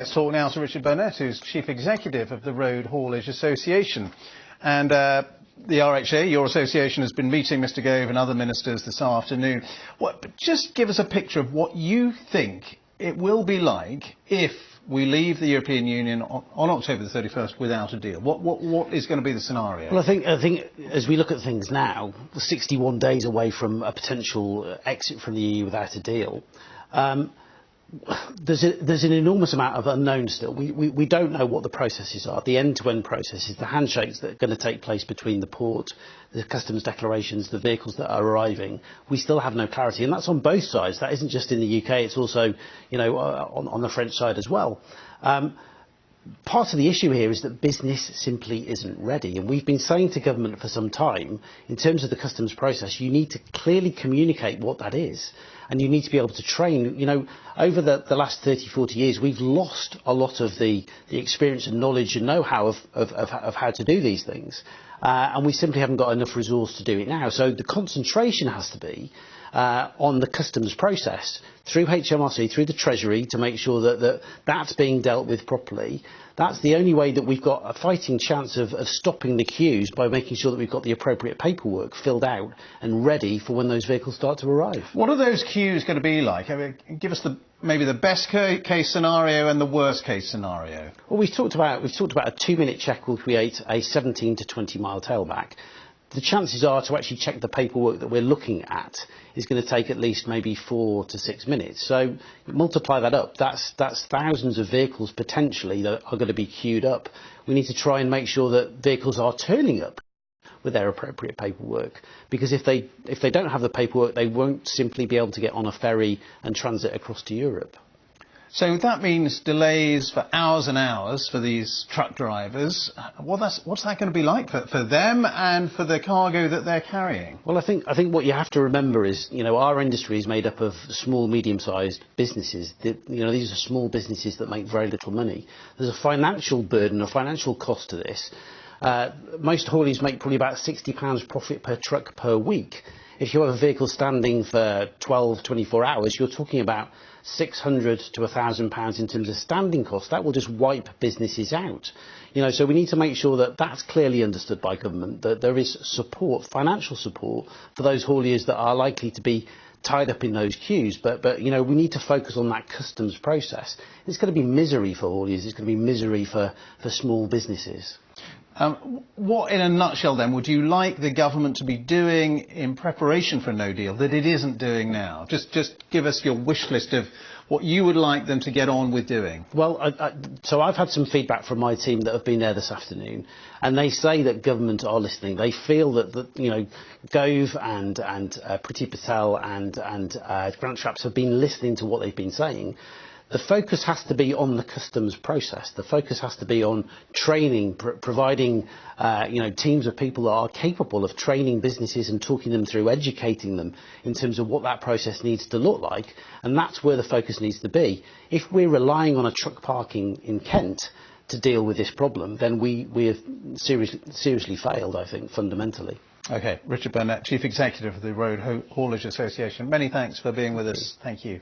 Let's talk now to Richard Burnett, who's Chief Executive of the Road Haulage Association. And the RHA, your association, has been meeting Mr Gove and other ministers this afternoon. Just give us a picture of what you think it will be like if we leave the European Union on October the 31st without a deal. What is going to be the scenario? Well, I think as we look at things now, 61 days away from a potential exit from the EU without a deal, there's an enormous amount of unknown still. We don't know what the processes are, the end-to-end processes, the handshakes that are going to take place between the port, the customs declarations, the vehicles that are arriving. We still have no clarity, and that's on both sides. That isn't just in the UK, it's also, on the French side as well. Part of the issue here is that business simply isn't ready, and we've been saying to government for some time, in terms of the customs process, you need to clearly communicate what that is, and you need to be able to train. Over the last 30-40 years, we've lost a lot of the experience and knowledge and know-how of how to do these things, and we simply haven't got enough resource to do it now. So the concentration has to be on the customs process through HMRC, through the Treasury, to make sure that that's being dealt with properly. That's the only way that we've got a fighting chance of stopping the queues, by making sure that we've got the appropriate paperwork filled out and ready for when those vehicles start to arrive. What are those queues going to be like? I mean, give us maybe the best case scenario and the worst case scenario. Well, we've talked about a 2-minute check will create a 17 to 20 mile tailback. The chances are to actually check the paperwork that we're looking at is going to take at least maybe 4 to 6 minutes. So multiply that up. That's thousands of vehicles potentially that are going to be queued up. We need to try and make sure that vehicles are turning up with their appropriate paperwork, because if they don't have the paperwork, they won't simply be able to get on a ferry and transit across to Europe. So that means delays for hours and hours for these truck drivers. What's that going to be like for them and for the cargo that they're carrying? Well, I think what you have to remember is, our industry is made up of small, medium-sized businesses. These are small businesses that make very little money. There's a financial burden, a financial cost to this. Most hauliers make probably about £60 profit per truck per week. If you have a vehicle standing for 12, 24 hours, you're talking about £600 to £1,000 in terms of standing costs. That will just wipe businesses out. So we need to make sure that that's clearly understood by government, that there is support, financial support, for those hauliers that are likely to be tied up in those queues. But we need to focus on that customs process. It's going to be misery for hauliers. It's going to be misery for small businesses. What, in a nutshell, then, would you like the government to be doing in preparation for a no deal that it isn't doing now? Just give us your wish list of what you would like them to get on with doing. Well, so I've had some feedback from my team that have been there this afternoon, and they say that government are listening. They feel that Gove and Priti Patel and Grant Shapps have been listening to what they've been saying. The focus has to be on the customs process. The focus has to be on training, providing teams of people that are capable of training businesses and talking them through, educating them in terms of what that process needs to look like. And that's where the focus needs to be. If we're relying on a truck parking in Kent to deal with this problem, then we have seriously failed, I think, fundamentally. OK, Richard Burnett, Chief Executive of the Road Haulage Association. Many thanks for being with us. Thank you.